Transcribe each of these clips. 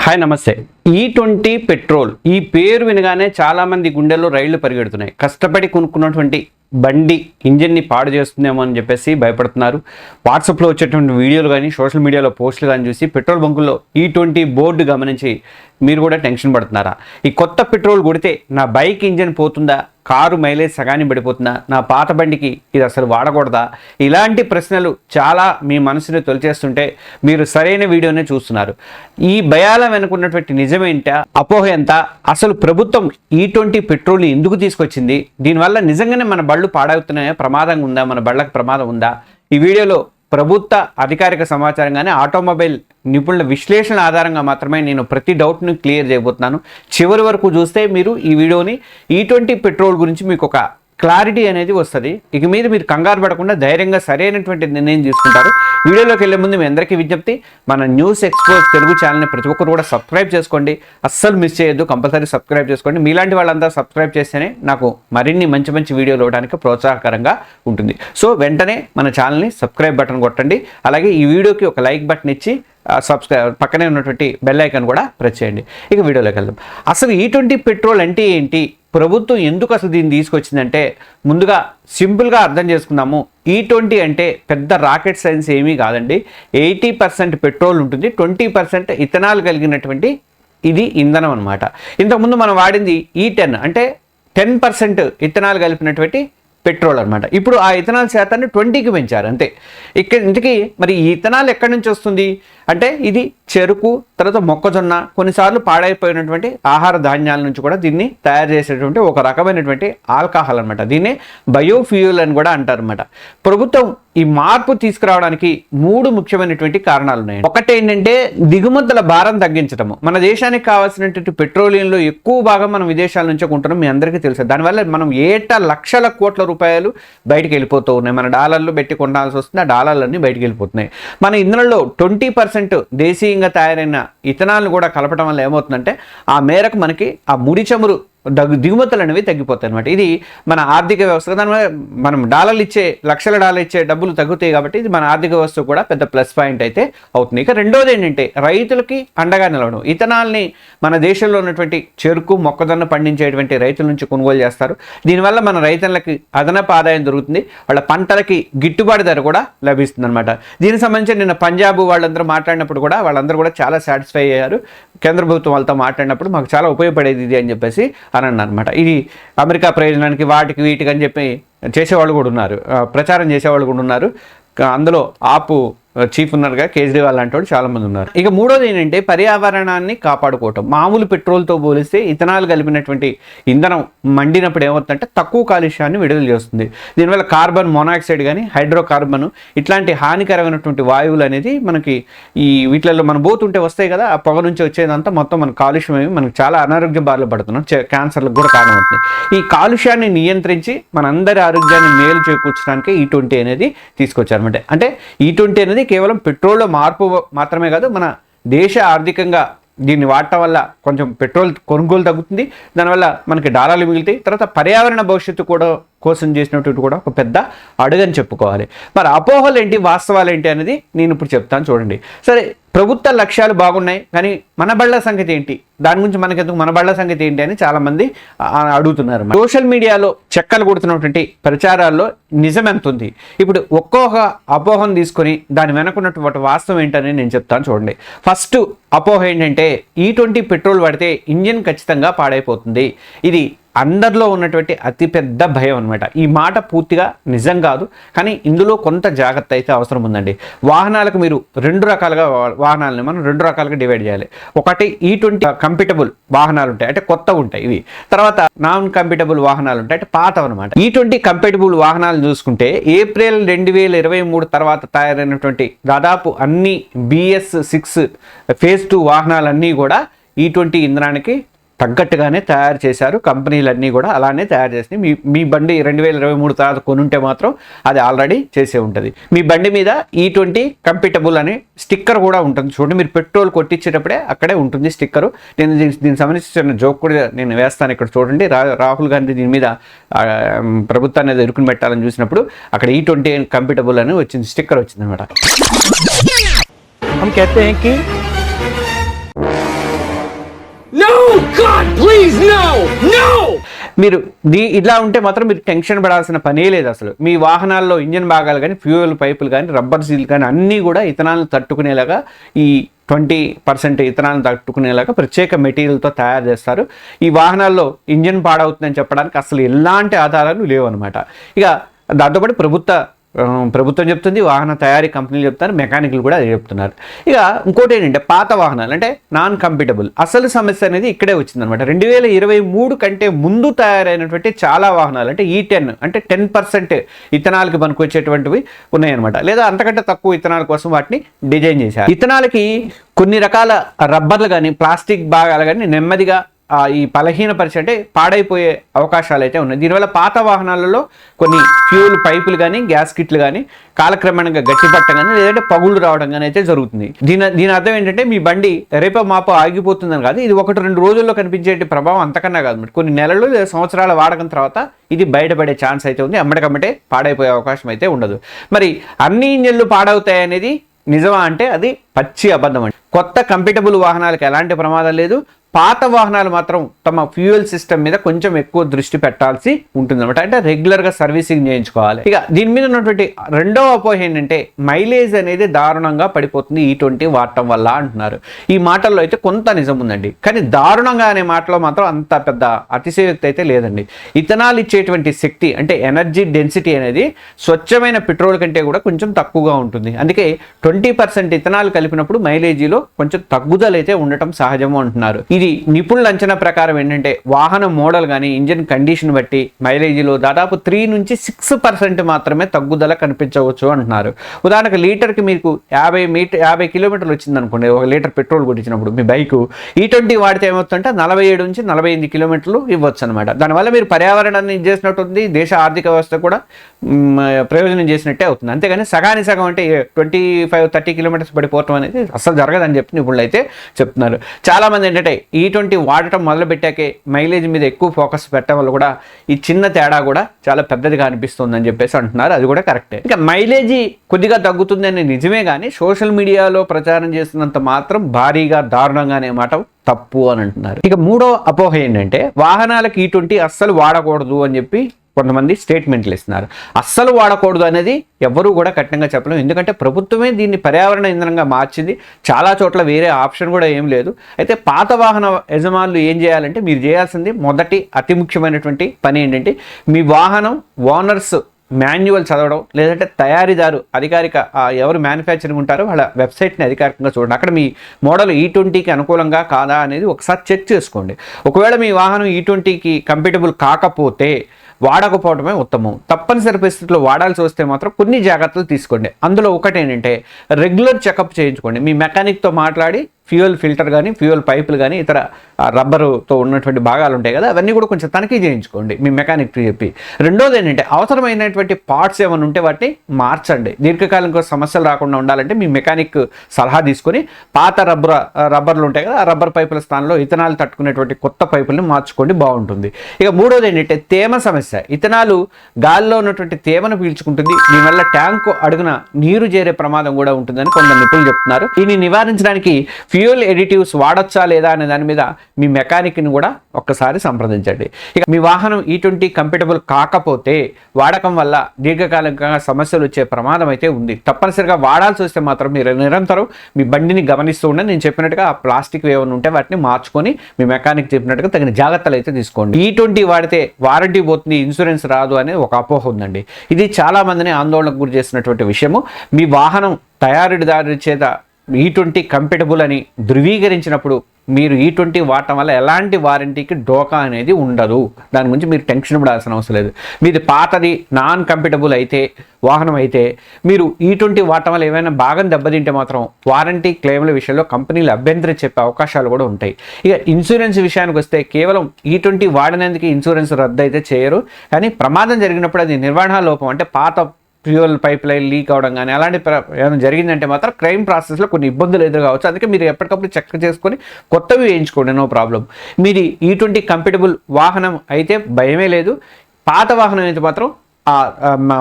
Hi నమస్తే. E20 petrol ఈ పేరు వినగానే చాలామంది గుండెల్లో రైళ్లు పరిగెడుతున్నాయి. కష్టపడి కొనుక్కున్నటువంటి బండి ఇంజిన్ని పాడు చేస్తుందేమో అని చెప్పేసి భయపడుతున్నారు. వాట్సాప్లో వచ్చేటువంటి వీడియోలు కానీ సోషల్ మీడియాలో పోస్టులు కానీ చూసి పెట్రోల్ బంకుల్లో E20 బోర్డు గమనించి మీరు కూడా టెన్షన్ పడుతున్నారా? ఈ కొత్త పెట్రోల్ కొడితే నా బైక్ ఇంజిన్ పోతుందా, కారు మైలేజ్ సగాన్ని పడిపోతుందా, నా పాత బండికి ఇది అసలు వాడకూడదా? ఇలాంటి ప్రశ్నలు చాలా మీ మనసుని తొలిచేస్తుంటే మీరు సరైన వీడియోనే చూస్తున్నారు. ఈ భయాల వెనుకున్నటువంటి నిజమేంటా, అపోహ ఎంత, అసలు ప్రభుత్వం E20 పెట్రోల్ని ఎందుకు తీసుకొచ్చింది, దీనివల్ల నిజంగానే మన బళ్ళు పాడవుతున్నాయా, ప్రమాదం ఉందా, మన బళ్ళకి ప్రమాదం ఉందా? ఈ వీడియోలో ప్రభుత్వ అధికారిక సమాచారంగానే ఆటోమొబైల్ నిపుణుల విశ్లేషణ ఆధారంగా మాత్రమే నేను ప్రతి డౌట్ను క్లియర్ చేయబోతున్నాను. చివరి వరకు చూస్తే మీరు ఈ వీడియోని E20 పెట్రోల్ గురించి మీకు ఒక క్లారిటీ అనేది వస్తుంది. ఇక మీద మీరు కంగారు పడకుండా ధైర్యంగా సరైనటువంటి నిర్ణయం తీసుకుంటారు. వీడియోలోకి వెళ్ళే ముందు మీ అందరికీ విజ్ఞప్తి, మన న్యూస్ ఎక్స్పోజ్ తెలుగు ఛానల్ని ప్రతి ఒక్కరు కూడా సబ్స్క్రైబ్ చేసుకోండి. అస్సలు మిస్ చేయొద్దు, కంపల్సరీ సబ్స్క్రైబ్ చేసుకోండి. మీలాంటి వాళ్ళంతా సబ్స్క్రైబ్ చేస్తేనే నాకు మరిన్ని మంచి మంచి వీడియోలు ఇవ్వడానికి ప్రోత్సాహకరంగా ఉంటుంది. సో వెంటనే మన ఛానల్ని సబ్స్క్రైబ్ బటన్ కొట్టండి. అలాగే ఈ వీడియోకి ఒక లైక్ బటన్ ఇచ్చి సబ్స్క్రైబ్ పక్కనే ఉన్నటువంటి బెల్ ఐకాన్ కూడా ప్రెస్ చేయండి. ఇక వీడియోలోకి వెళ్దాం. అసలు E20 పెట్రోల్ అంటే ఏంటి, ప్రభుత్వం ఎందుకు అసలు దీన్ని తీసుకొచ్చిందంటే ముందుగా సింపుల్గా అర్థం చేసుకుందాము. E20 అంటే పెద్ద రాకెట్ సైన్స్ ఏమీ కాదండి. 80% పెట్రోల్ ఉంటుంది, 20% ఇథనాల్ కలిగినటువంటి ఇది ఇంధనం అనమాట. ఇంతకుముందు మనం వాడింది E10 అంటే 10% ఇథనాల్ కలిపినటువంటి పెట్రోల్ అనమాట. ఇప్పుడు ఆ ఇథనాల్ శాతాన్ని 20కి పెంచారు అంతే. ఇంతకీ మరి ఈ ఇథనాల్ ఎక్కడి నుంచి వస్తుంది అంటే ఇది చెరుకు, తర్వాత మొక్కజొన్న, కొన్నిసార్లు పాడైపోయినటువంటి ఆహార ధాన్యాల నుంచి కూడా దీన్ని తయారు చేసేటువంటి ఒక రకమైనటువంటి ఆల్కహాల్ అనమాట. దీన్నే బయోఫ్యూయల్ అని కూడా అంటారు అనమాట. ప్రభుత్వం ఈ మార్పు తీసుకురావడానికి 3 ముఖ్యమైనటువంటి కారణాలు ఉన్నాయి. ఒకటి ఏంటంటే దిగుమతుల భారం తగ్గించడము. మన దేశానికి కావాల్సినటువంటి పెట్రోలియంలో ఎక్కువ భాగం మనం విదేశాల నుంచే కొంటున్నాం, మీ అందరికీ తెలుసు. దానివల్ల మనం ఏటా లక్షల కోట్ల రూపాయలు బయటికి వెళ్ళిపోతూ ఉన్నాయి. మన డాలర్లు పెట్టి కొనాల్సి వస్తుంది, ఆ డాలర్లన్నీ బయటికి వెళ్ళిపోతున్నాయి. మన ఇంధనంలో 20% దేశీయంగా తయారైన ఇథనాల్ని కూడా కలపడం వల్ల ఏమవుతుందంటే ఆ మేరకు మనకి ఆ ముడి చమురు దిగుమతులు అనేవి తగ్గిపోతాయి అనమాట. ఇది మన ఆర్థిక వ్యవస్థ, దానివల్ల మనం లక్షల డాలర్లు ఇచ్చే డబ్బులు తగ్గుతాయి కాబట్టి ఇది మన ఆర్థిక వ్యవస్థ కూడా పెద్ద ప్లస్ పాయింట్ అయితే అవుతుంది. ఇక రెండోది ఏంటంటే రైతులకి అండగా నిలవడం. ఇథనాల్ని మన దేశంలో ఉన్నటువంటి చెరుకు, మొక్కజొన్న పండించేటువంటి రైతుల నుంచి కొనుగోలు చేస్తారు. దీనివల్ల మన రైతులకి అదనపు ఆదాయం దొరుకుతుంది, వాళ్ళ పంటలకి గిట్టుబాటు ధర కూడా లభిస్తుంది అనమాట. దీనికి సంబంధించి నిన్న పంజాబ్ వాళ్ళందరూ మాట్లాడినప్పుడు కూడా వాళ్ళందరూ కూడా చాలా సాటిస్ఫై అయ్యారు. కేంద్ర ప్రభుత్వం వాళ్ళతో మాట్లాడినప్పుడు మాకు చాలా ఉపయోగపడేది ఇది అని చెప్పేసి అని అన్నమాట. ఇది అమెరికా ప్రయోజనానికి వాటికి వీటికి అని చెప్పి చేసేవాళ్ళు కూడా ఉన్నారు, ప్రచారం చేసేవాళ్ళు కూడా ఉన్నారు. అందులో ఆపు చీఫ్ ఉన్నారుగా, కేజ్రీవాల్ లాంటి వాళ్ళు చాలామంది ఉన్నారు. ఇక మూడోది ఏంటంటే పర్యావరణాన్ని కాపాడుకోవటం. మామూలు పెట్రోల్తో పోలిస్తే ఇథనాల్ కలిపినటువంటి ఇంధనం మండినప్పుడు ఏమవుతుందంటే తక్కువ కాలుష్యాన్ని విడుదల చేస్తుంది. దీనివల్ల కార్బన్ మోనాక్సైడ్ కానీ హైడ్రోకార్బన్ ఇట్లాంటి హానికరమైనటువంటి వాయువులు అనేది మనకి ఈ వీటిలలో మనం పోతుంటే వస్తాయి కదా, ఆ పొగ నుంచి వచ్చేదంతా మొత్తం మన కాలుష్యం అవి మనకు చాలా అనారోగ్య బాధలు పడుతున్నాం, క్యాన్సర్లకు కూడా కారణమవుతుంది. ఈ కాలుష్యాన్ని నియంత్రించి మనందరి ఆరోగ్యాన్ని మేలు చేకూర్చడానికి E20 అనేది తీసుకొచ్చారన్నమాట. అంటే E20 అనేది కేవలం పెట్రోల్లో మార్పు మాత్రమే కాదు, మన దేశ ఆర్థికంగా దీన్ని వాడటం వల్ల కొంచెం పెట్రోల్ కొనుగోలు తగ్గుతుంది, దానివల్ల మనకి డాలర్లు మిగులుతాయి, తర్వాత పర్యావరణ భవిష్యత్తు కూడా కోసం చేసినటువంటి కూడా ఒక పెద్ద అడుగని చెప్పుకోవాలి. మరి అపోహలు ఏంటి, వాస్తవాలు ఏంటి అనేది నేను ఇప్పుడు చెప్తాను చూడండి. సరే, ప్రభుత్వ లక్ష్యాలు బాగున్నాయి కానీ మన బళ్ళ సంగతి ఏంటి, దాని గురించి మనకెందుకు, మన బళ్ళ సంగతి ఏంటి అని చాలామంది అడుగుతున్నారు. సోషల్ మీడియాలో చెక్కలు కొడుతున్నటువంటి ప్రచారాల్లో నిజం ఎంత ఉంది, ఇప్పుడు ఒక్కొక్క అపోహను తీసుకొని దాని వెనకున్నటువంటి వాస్తవం ఏంటని నేను చెప్తాను చూడండి. ఫస్ట్ అపోహ ఏంటంటే E20 పెట్రోల్ పడితే ఇంజిన్ ఖచ్చితంగా పాడైపోతుంది. ఇది అందరిలో ఉన్నటువంటి అతిపెద్ద భయం అనమాట. ఈ మాట పూర్తిగా నిజం కాదు, కానీ ఇందులో కొంత జాగ్రత్త అయితే అవసరం ఉందండి. వాహనాలకు మీరు 2 రకాలుగా వాహనాలని మనం 2 రకాలుగా డివైడ్ చేయాలి. ఒకటి E20 కంపాటబుల్ వాహనాలు ఉంటాయి, అంటే కొత్తగా ఉంటాయి ఇవి. తర్వాత నాన్ కంపాటబుల్ వాహనాలు ఉంటాయి, అంటే పాతవి అనమాట. E20 కంపాటబుల్ వాహనాలు చూసుకుంటే ఏప్రిల్ 2023 తర్వాత తయారైనటువంటి దాదాపు అన్ని BS6 phase 2 వాహనాలన్నీ కూడా E20 ఇంధనానికి తగ్గట్టుగానే తయారు చేశారు. కంపెనీలన్నీ కూడా అలానే తయారు చేసినాయి. మీ బండి 2023 తర్వాత కొనుంటే మాత్రం అది ఆల్రెడీ చేసే ఉంటుంది. మీ బండి మీద E20 కంపాటబుల్ అనే స్టిక్కర్ కూడా ఉంటుంది చూడండి. మీరు పెట్రోల్ కొట్టించేటప్పుడే అక్కడే ఉంటుంది స్టిక్కరు. నేను దీనికి సంబంధించిన జోక్ కూడా నేను వేస్తాను ఇక్కడ చూడండి. రాహుల్ గాంధీ దీని మీద ప్రభుత్వాన్ని ఏదో ఇరుకుని పెట్టాలని చూసినప్పుడు అక్కడ E20 కంపాటబుల్ అని వచ్చింది, స్టిక్కర్ వచ్చింది అనమాట. God, please, no! No! మీరు ఇలా ఉంటే మాత్రం మీరు టెన్షన్ పడాల్సిన పనే లేదు. అసలు మీ వాహనాల్లో ఇంజన్ భాగాలు కానీ, ఫ్యూయల్ పైపులు కానీ, రబ్బర్ సీల్ కానీ అన్నీ కూడా ఇథనాల్ని తట్టుకునేలాగా, ఈ 20% ఇథనాల్ని తట్టుకునేలాగా ప్రత్యేక మెటీరియల్తో తయారు చేస్తారు. ఈ వాహనాల్లో ఇంజన్ పాడవుతుందని చెప్పడానికి అసలు ఎలాంటి ఆధారాలు లేవు అనమాట. ఇక దాంతోపాటు ప్రభుత్వం చెప్తుంది, వాహన తయారీ కంపెనీలు చెప్తారు, మెకానికల్ కూడా అది చెప్తున్నారు. ఇక ఇంకోటి ఏంటంటే పాత వాహనాలు అంటే నాన్ కంపిటబుల్. అసలు సమస్య అనేది ఇక్కడే వచ్చిందనమాట. 2023 కంటే ముందు తయారైనటువంటి చాలా వాహనాలు అంటే E10 అంటే 10% ఇథనాల్కి పనికొచ్చేటువంటివి ఉన్నాయన్నమాట. లేదా అంతకంటే తక్కువ ఇథనాల్ కోసం వాటిని డిజైన్ చేశారు. ఇథనాల్కి కొన్ని రకాల రబ్బర్లు కానీ, ప్లాస్టిక్ భాగాలు కానీ నెమ్మదిగా ఈ బలహీనపరిచి అంటే పాడైపోయే అవకాశాలు అయితే ఉన్నాయి. దీనివల్ల పాత వాహనాలలో కొన్ని ఫ్యూల్ పైపులు కానీ, గ్యాస్ కిట్లు కానీ కాలక్రమేణంగా గట్టిపట్టం కానీ, లేదంటే పగుళ్ళు రావడం కానీ అయితే జరుగుతుంది. దీని అర్థం ఏంటంటే మీ బండి రేపో మాపో ఆగిపోతుందని కాదు, ఇది 1-2 రోజుల్లో కనిపించే ప్రభావం అంతకన్నా కాదు. కొన్ని నెలలు లేదా సంవత్సరాల వాడకం తర్వాత ఇది బయటపడే ఛాన్స్ అయితే ఉంది. అమ్మటికమ్మటే పాడైపోయే అవకాశం అయితే ఉండదు. మరి అన్ని ఇంజన్లు పాడవుతాయి అనేది నిజమా అంటే అది పచ్చి అబద్ధం అండి. కొత్త కంపిటబుల్ వాహనాలకు ఎలాంటి ప్రమాదం లేదు. పాత వాహనాలు మాత్రం తమ ఫ్యూయల్ సిస్టమ్ మీద కొంచెం ఎక్కువ దృష్టి పెట్టాల్సి ఉంటుందన్నమాట. అంటే రెగ్యులర్గా సర్వీసింగ్ చేయించుకోవాలి. ఇక దీని మీద ఉన్నటువంటి రెండవ అపోహ ఏంటంటే మైలేజ్ అనేది దారుణంగా పడిపోతుంది E20 వాడటం వల్ల అంటున్నారు. ఈ మాటల్లో అయితే కొంత నిజం ఉందండి, కానీ దారుణంగా అనే మాటలో మాత్రం అంత పెద్ద అతిశయోక్తి అయితే లేదండి. ఇథనాల్ ఇచ్చేటువంటి శక్తి అంటే ఎనర్జీ డెన్సిటీ అనేది స్వచ్ఛమైన పెట్రోల్ కంటే కూడా కొంచెం తక్కువగా ఉంటుంది. అందుకే 20% ఇథనాల్ కలిపినప్పుడు మైలేజీలో కొంచెం తగ్గుదల అయితే ఉండటం సహజము అంటున్నారు. ఇది నిపుణుల అంచనా ప్రకారం ఏంటంటే వాహనం మోడల్ కానీ, ఇంజన్ కండిషన్ బట్టి మైలేజీలో దాదాపు 3-6% మాత్రమే తగ్గుదల కనిపించవచ్చు అంటున్నారు. ఉదాహరణకు లీటర్కి మీకు 50 కిలోమీటర్లు వచ్చింది అనుకోండి, 1 లీటర్ పెట్రోల్ కొట్టించినప్పుడు మీ బైక్ E20 వాడితే ఏమవుతుందంటే 47-48 కిలోమీటర్లు ఇవ్వచ్చు అనమాట. దానివల్ల మీరు పర్యావరణాన్ని చేసినట్టుంది, దేశ ఆర్థిక వ్యవస్థ కూడా ప్రయోజనం చేసినట్టే అవుతుంది. అంతేగాని సగానికి సగం అంటే 25-30 కిలోమీటర్స్ పడిపోవటం అనేది అసలు జరగదని చెప్పి నిపుణులు అయితే చెప్తున్నారు. చాలామంది ఏంటంటే E20 వాడటం మొదలు పెట్టాకే మైలేజ్ మీద ఎక్కువ ఫోకస్ పెట్టడం వల్ల కూడా ఈ చిన్న తేడా కూడా చాలా పెద్దదిగా అనిపిస్తుందని చెప్పేసి అంటున్నారు. అది కూడా కరెక్టే. ఇంకా మైలేజీ కొద్దిగా తగ్గుతుంది అని నిజమే, కానీ సోషల్ మీడియాలో ప్రచారం చేస్తున్నంత మాత్రం భారీగా దారుణంగా అనే మాట తప్పు అని అంటున్నారు. ఇక మూడో అపోహ ఏంటంటే వాహనాలకు E20 అస్సలు వాడకూడదు అని చెప్పి కొంతమంది స్టేట్మెంట్లు ఇస్తున్నారు. అస్సలు వాడకూడదు అనేది ఎవరు కూడా కఠినంగా చెప్పలేము. ఎందుకంటే ప్రభుత్వమే దీన్ని పర్యావరణ ఇంధనంగా మార్చింది. చాలా చోట్ల వేరే ఆప్షన్ కూడా ఏం లేదు. అయితే పాత వాహన యజమానులు ఏం చేయాలంటే మీరు చేయాల్సింది మొదటి అతి ముఖ్యమైనటువంటి పని ఏంటంటే మీ వాహనం ఓనర్స్ మాన్యువల్ చదవడం, లేదంటే తయారీదారు అధికారిక ఎవరు మ్యానుఫ్యాక్చరింగ్ ఉంటారో వాళ్ళ వెబ్సైట్ని అధికారికంగా చూడండి. అక్కడ మీ మోడల్ E20కి అనుకూలంగా కాదా అనేది ఒకసారి చెక్ చేసుకోండి. ఒకవేళ మీ వాహనం E20కి కంపాటిబుల్ కాకపోతే వాడకపోవడమే ఉత్తమం. తప్పనిసరి పరిస్థితుల్లో వాడాల్సి వస్తే మాత్రం కొన్ని జాగ్రత్తలు తీసుకోండి. అందులో ఒకటి ఏంటంటే రెగ్యులర్ చెకప్ చేయించుకోండి. మీ మెకానిక్తో మాట్లాడి ఫ్యూయల్ ఫిల్టర్ కానీ, ఫ్యూయల్ పైపులు కానీ, ఇతర రబ్బరుతో ఉన్నటువంటి భాగాలు ఉంటాయి కదా, అవన్నీ కూడా కొంచెం తనిఖీ చేయించుకోండి మీ మెకానిక్కి చెప్పి. రెండోది ఏంటంటే అవసరమైనటువంటి పార్ట్స్ ఏమైనా ఉంటే వాటిని మార్చండి. దీర్ఘకాలిక సమస్యలు రాకుండా ఉండాలంటే మీ మెకానిక్ సలహా తీసుకొని పాత రబ్బర్లు ఉంటాయి కదా, ఆ రబ్బర్ పైపుల స్థానంలో ఇథనాల్ తట్టుకునేటువంటి కొత్త పైపుల్ని మార్చుకోండి, బాగుంటుంది. ఇక మూడోది ఏంటంటే తేమ సమస్య. ఇథనాలు గాలిలో ఉన్నటువంటి తేమను పీల్చుకుంటుంది. దీనివల్ల ట్యాంకు అడుగున నీరు చేరే ప్రమాదం కూడా ఉంటుందని కొందరు నిపుణులు చెప్తున్నారు. దీన్ని నివారించడానికి ఫ్యూయల్ ఎడిటివ్స్ వాడొచ్చా లేదా అనే దాని మీద మీ మెకానిక్ని కూడా ఒక్కసారి సంప్రదించండి. ఇక మీ వాహనం E20 కంపాటిబుల్ కాకపోతే వాడకం వల్ల దీర్ఘకాలికంగా సమస్యలు వచ్చే ప్రమాదం అయితే ఉంది. తప్పనిసరిగా వాడాల్సి వస్తే మాత్రం మీరు నిరంతరం మీ బండిని గమనిస్తూ ఉండండి. నేను చెప్పినట్టుగా ఆ ప్లాస్టిక్ ఏమైనా ఉంటే వాటిని మార్చుకొని మీ మెకానిక్ చెప్పినట్టుగా తగిన జాగ్రత్తలు అయితే తీసుకోండి. E20 వాడితే వారంటీ పోతుంది, ఇన్సూరెన్స్ రాదు అనే ఒక అపోహ ఉందండి. ఇది చాలా మందిని ఆందోళనకు గురి చేసినటువంటి విషయము. మీ వాహనం తయారీదారు చేత E20 కంపాటిబుల్ అని ధృవీకరించినప్పుడు మీరు E20 వాడటం వల్ల ఎలాంటి వారంటీకి డోకా అనేది ఉండదు. దాని గురించి మీరు టెన్షన్ పడాల్సిన అవసరం లేదు. మీది పాతది నాన్ కంపాటిబుల్ అయితే వాహనం అయితే మీరు E20 వాడటం వల్ల ఏమైనా భాగం దెబ్బతింటే మాత్రం వారంటీ క్లెయిమ్ల విషయంలో కంపెనీలు అభ్యంతరం చెప్పే అవకాశాలు కూడా ఉంటాయి. ఇక ఇన్సూరెన్స్ విషయానికి వస్తే కేవలం E20 వాడినందుకు ఇన్సూరెన్స్ రద్దు అయితే చేయరు, కానీ ప్రమాదం జరిగినప్పుడు అది నిర్వహణ లోపం అంటే పాత ఫ్యూయల్ పైప్ లైన్ లీక్ అవడం కానీ అలాంటి ఏమైనా జరిగిందంటే మాత్రం క్రైమ్ ప్రాసెస్లో కొన్ని ఇబ్బందులు ఎదురు కావచ్చు. అందుకే మీరు ఎప్పటికప్పుడు చెక్ చేసుకొని కొత్తవి వేయించుకోండి, నో ప్రాబ్లం. మీది E20 కంపాటిబుల్ వాహనం అయితే భయమే లేదు. పాత వాహనం అయితే మాత్రం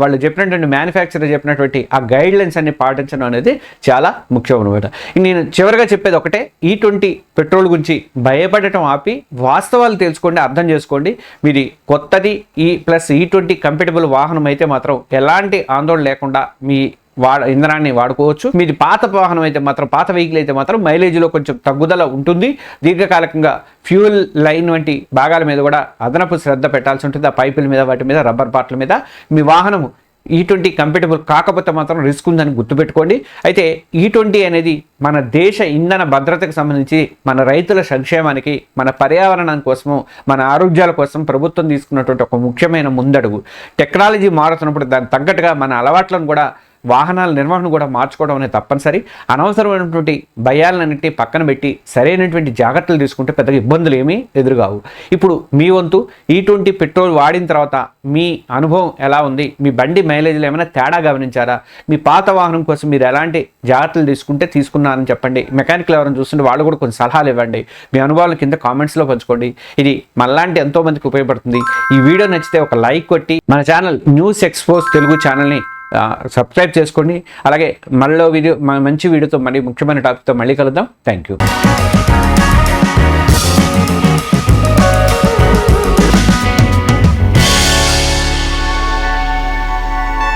వాళ్ళు చెప్పినటువంటి మ్యానుఫ్యాక్చరర్ చెప్పినటువంటి ఆ గైడ్ లైన్స్ అన్ని పాటించడం అనేది చాలా ముఖ్యం అనమాట. నేను చివరిగా చెప్పేది ఒకటే, E20 పెట్రోల్ గురించి భయపడటం ఆపి వాస్తవాలు తెలుసుకోండి, అర్థం చేసుకోండి. మీది కొత్తది E20 కంపాటిబుల్ వాహనం అయితే మాత్రం ఎలాంటి ఆందోళన లేకుండా మీ ఇంధనాన్ని వాడుకోవచ్చు. మీది పాత వాహనం అయితే మాత్రం, పాత వెహికల్ అయితే మాత్రం మైలేజ్లో కొంచెం తగ్గుదల ఉంటుంది. దీర్ఘకాలికంగా ఫ్యూయల్ లైన్ వంటి భాగాల మీద కూడా అదనపు శ్రద్ధ పెట్టాల్సి ఉంటుంది. ఆ పైపుల మీద, వాటి మీద, రబ్బర్ పార్ట్ల మీద. మీ వాహనం E20 కంపాటిబుల్ కాకపోతే మాత్రం రిస్క్ ఉందని గుర్తుపెట్టుకోండి. అయితే E20 అనేది మన దేశ ఇంధన భద్రతకు సంబంధించి, మన రైతుల సంక్షేమానికి, మన పర్యావరణం కోసము, మన ఆరోగ్యాల కోసం ప్రభుత్వం తీసుకున్నటువంటి ఒక ముఖ్యమైన ముందడుగు. టెక్నాలజీ మారుతున్నప్పుడు దానికి తగ్గట్టుగా మన అలవాట్లను కూడా, వాహనాల నిర్వహణ కూడా మార్చుకోవడం అనేది తప్పనిసరి. అనవసరమైనటువంటి భయాలన్నింటినీ పక్కన పెట్టి సరైనటువంటి జాగ్రత్తలు తీసుకుంటే పెద్దగా ఇబ్బందులు ఏమీ ఎదురుగావు. ఇప్పుడు మీ వంతు E20 పెట్రోల్ వాడిన తర్వాత మీ అనుభవం ఎలా ఉంది? మీ బండి మైలేజ్లో ఏమైనా తేడా గమనించారా? మీ పాత వాహనం కోసం మీరు ఎలాంటి జాగ్రత్తలు తీసుకున్నారని చెప్పండి. మెకానికల్ ఎవరైనా చూస్తుంటే వాళ్ళు కూడా కొన్ని సలహాలు ఇవ్వండి. మీ అనుభవాలను కింద కామెంట్స్లో పంచుకోండి. ఇది మనలాంటి ఎంతోమందికి ఉపయోగపడుతుంది. ఈ వీడియో నచ్చితే ఒక లైక్ కొట్టి మన ఛానల్ న్యూస్ ఎక్స్పోజ్ తెలుగు ఛానల్ని సబ్స్క్రైబ్ చేసుకోండి. అలాగే మళ్ళీ మంచి వీడియోతో, మళ్ళీ ముఖ్యమైన టాపిక్తో మళ్ళీ కలుద్దాం. Thank you.